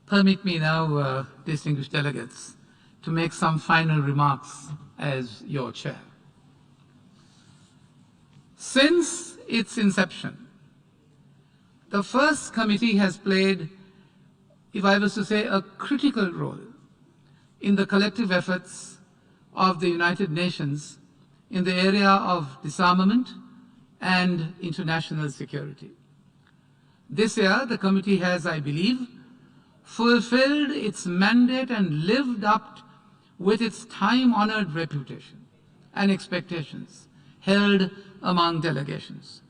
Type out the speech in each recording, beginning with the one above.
Permit me now, distinguished delegates, to make some final remarks as your chair. Since its inception, the first committee has played, if I was to say, a critical role in the collective efforts of the United Nations in the area of disarmament and international security. This year, the committee has, I believe, fulfilled its mandate and lived up with its time-honored reputation and expectations held among delegations.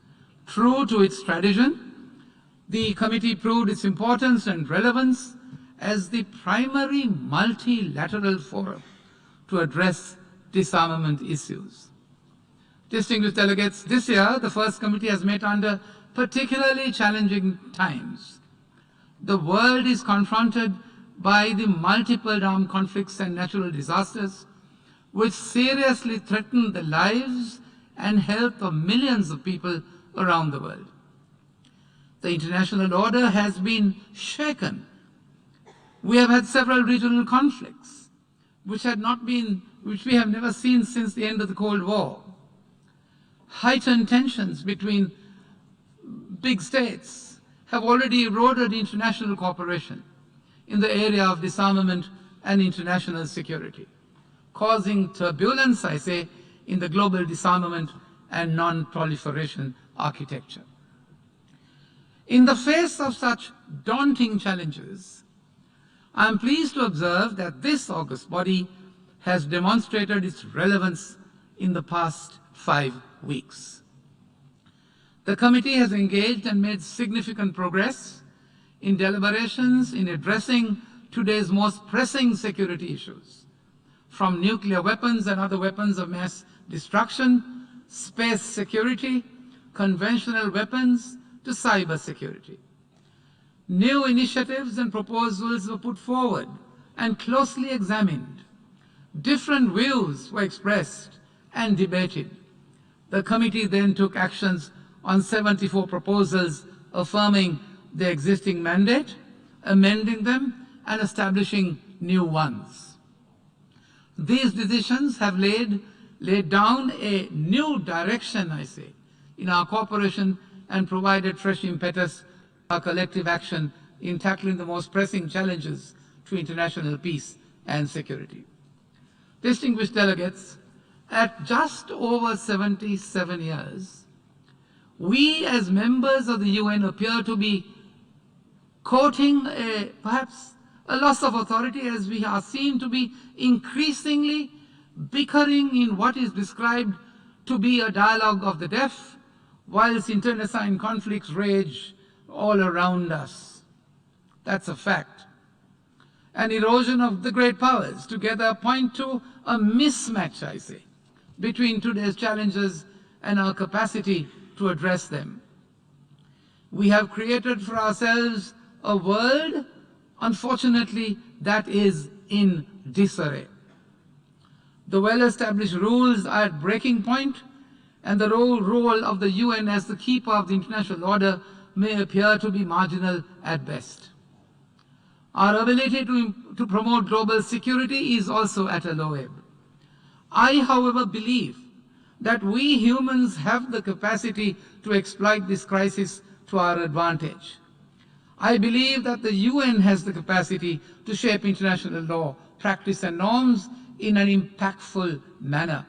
True to its tradition, the committee proved its importance and relevance as the primary multilateral forum to address disarmament issues. Distinguished delegates, this year the first committee has met under particularly challenging times. The world is confronted by the multiple armed conflicts and natural disasters which seriously threaten the lives and health of millions of people around the world. The international order has been shaken. We have had several regional conflicts which we have never seen since the end of the Cold War. Heightened tensions between big states have already eroded international cooperation in the area of disarmament and international security, causing turbulence, I say, in the global disarmament and non-proliferation architecture. In the face of such daunting challenges, I am pleased to observe that this august body has demonstrated its relevance in the past 5 weeks. The committee has engaged and made significant progress in deliberations in addressing today's most pressing security issues, from nuclear weapons and other weapons of mass destruction, space security, conventional weapons, to cyber security. New initiatives and proposals were put forward and closely examined. Different views were expressed and debated. The committee then took actions on 74 proposals affirming the existing mandate, amending them, and establishing new ones. These decisions have laid down a new direction, I say, in our cooperation and provided fresh impetus for our collective action in tackling the most pressing challenges to international peace and security. Distinguished delegates, at just over 77 years, we as members of the UN appear to be courting perhaps a loss of authority, as we are seen to be increasingly bickering in what is described to be a dialogue of the deaf, whilst internecine conflicts rage all around us. That's a fact. An erosion of the great powers together point to a mismatch, I say, between today's challenges and our capacity to address them. We have created for ourselves a world, unfortunately, that is in disarray. The well-established rules are at breaking point, and the role of the UN as the keeper of the international order may appear to be marginal at best. Our ability to promote global security is also at a low ebb. I, however, believe that we humans have the capacity to exploit this crisis to our advantage. I believe that the UN has the capacity to shape international law, practice and norms in an impactful manner.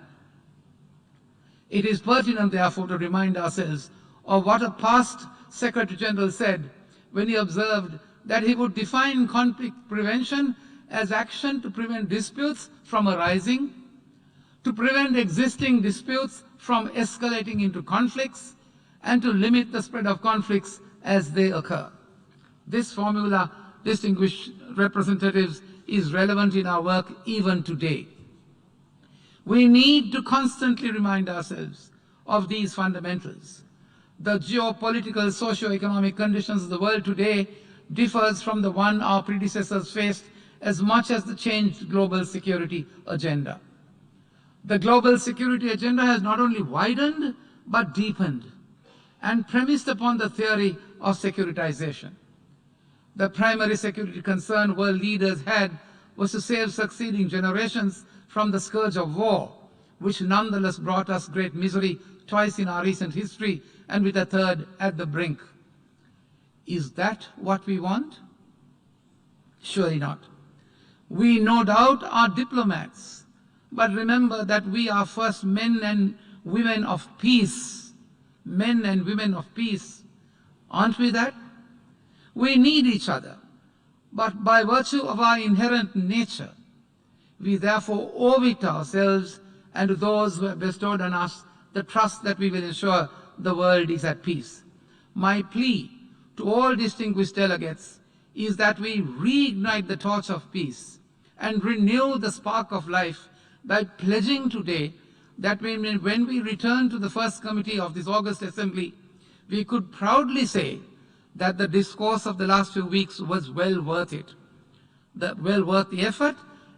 It is pertinent, therefore, to remind ourselves of what a past Secretary General said when he observed that he would define conflict prevention as action to prevent disputes from arising, to prevent existing disputes from escalating into conflicts, and to limit the spread of conflicts as they occur. This formula, distinguished representatives, is relevant in our work even today. We need to constantly remind ourselves of these fundamentals. The geopolitical, socio-economic conditions of the world today differs from the one our predecessors faced as much as the changed global security agenda. The global security agenda has not only widened but deepened and premised upon the theory of securitization. The primary security concern world leaders had was to save succeeding generations from the scourge of war, which nonetheless brought us great misery twice in our recent history, and with a third at the brink. Is that what we want? Surely not. We no doubt are diplomats, but remember that we are first men and women of peace. Men and women of peace. Aren't we that? We need each other, but by virtue of our inherent nature, we therefore owe it to ourselves and to those who have bestowed on us the trust that we will ensure the world is at peace. My plea to all distinguished delegates is that we reignite the torch of peace and renew the spark of life by pledging today that when we return to the first committee of this August Assembly, we could proudly say that the discourse of the last few weeks was well worth it. Well worth the effort,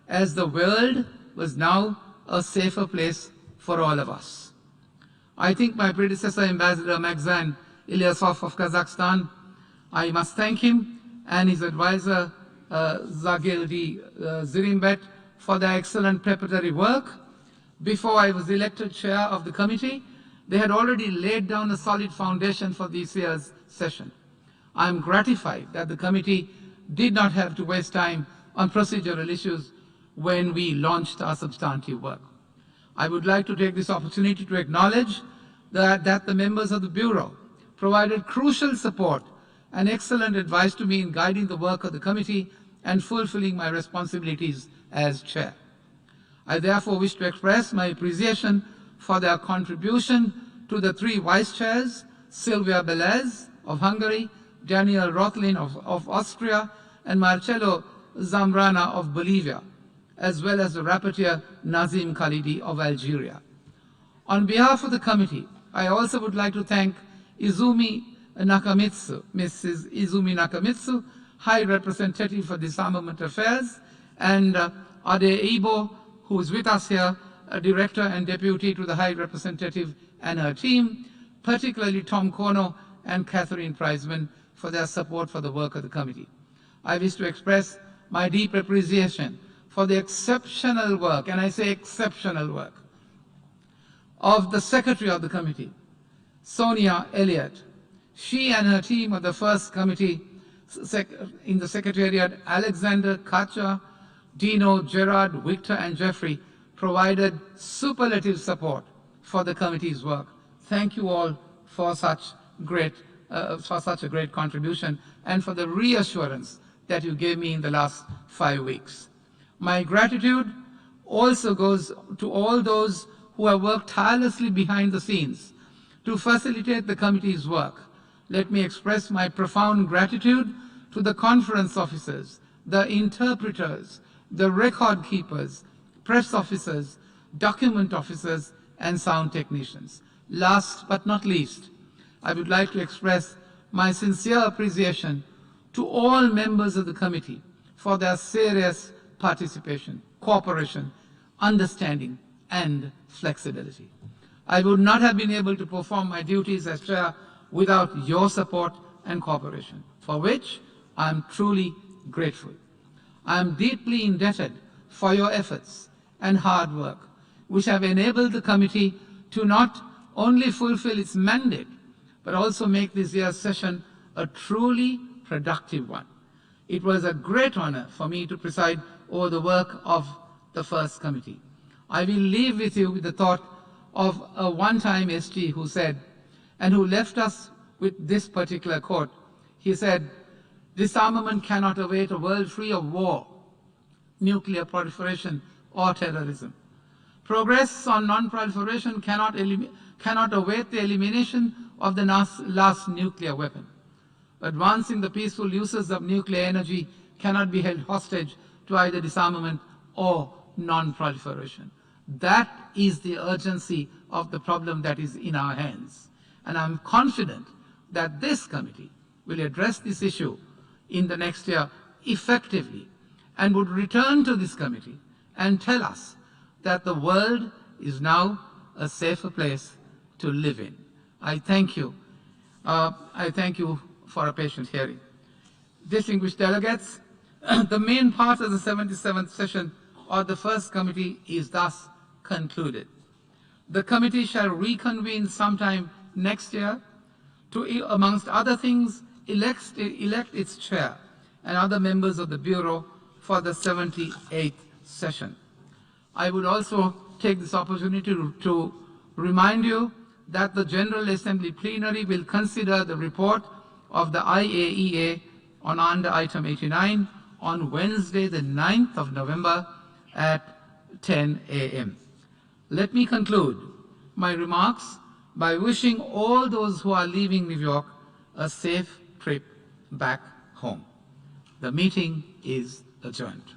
as the world was now a safer place for all of us. I think my predecessor, Ambassador Magzan Ilyasov of Kazakhstan, I must thank him and his advisor, Zagildi Zirimbet, for their excellent preparatory work. Before I was elected chair of the committee, they had already laid down a solid foundation for this year's session. I am gratified that the committee did not have to waste time on procedural issues when we launched our substantive work. I would like to take this opportunity to acknowledge that the members of the Bureau provided crucial support and excellent advice to me in guiding the work of the committee and fulfilling my responsibilities as chair. I therefore wish to express my appreciation for their contribution to the three vice chairs, Silvia Belez of Hungary, Daniel Rothlin of Austria, and Marcelo Zambrana of Bolivia, as well as the rapporteur Nazim Khalidi of Algeria. On behalf of the committee, I also would like to thank Mrs. Izumi Nakamitsu, High Representative for Disarmament Affairs, and Ade Ibo, who is with us here, Director and Deputy to the High Representative and her team, particularly Tom Kono and Catherine Prizeman, for their support for the work of the committee. I wish to express my deep appreciation for the exceptional work, and I say exceptional work, of the Secretary of the committee, Sonia Elliott. She and her team of the first committee in the Secretariat, Alexander, Katja, Dino, Gerard, Victor, and Jeffrey, provided superlative support for the committee's work. Thank you all for such a great contribution and for the reassurance that you gave me in the last 5 weeks. My gratitude also goes to all those who have worked tirelessly behind the scenes to facilitate the committee's work. Let me express my profound gratitude to the conference officers, the interpreters, the record keepers, press officers, document officers, and sound technicians. Last but not least, I would like to express my sincere appreciation to all members of the committee for their serious participation, cooperation, understanding, and flexibility. I would not have been able to perform my duties as chair without your support and cooperation, for which I am truly grateful. I am deeply indebted for your efforts and hard work, which have enabled the committee to not only fulfill its mandate, but also make this year's session a truly productive one. It was a great honor for me to preside over the work of the first committee. I will leave with you with the thought of a one-time SG who said, and who left us with this particular quote. He said, "Disarmament cannot await a world free of war, nuclear proliferation, or terrorism. Progress on non-proliferation cannot await the elimination of the last nuclear weapon. Advancing the peaceful uses of nuclear energy cannot be held hostage to either disarmament or non-proliferation." That is the urgency of the problem that is in our hands. And I'm confident that this committee will address this issue in the next year effectively and would return to this committee and tell us that the world is now a safer place to live in. I thank you. I thank you for a patient hearing. Distinguished delegates, the main part of the 77th session of the first committee is thus concluded. The committee shall reconvene sometime next year to, amongst other things, elect its chair and other members of the Bureau for the 78th session. I would also take this opportunity to remind you that the General Assembly plenary will consider the report of the IAEA on under item 89 on Wednesday, the 9th of November at 10 a.m. Let me conclude my remarks by wishing all those who are leaving New York a safe trip back home. The meeting is adjourned.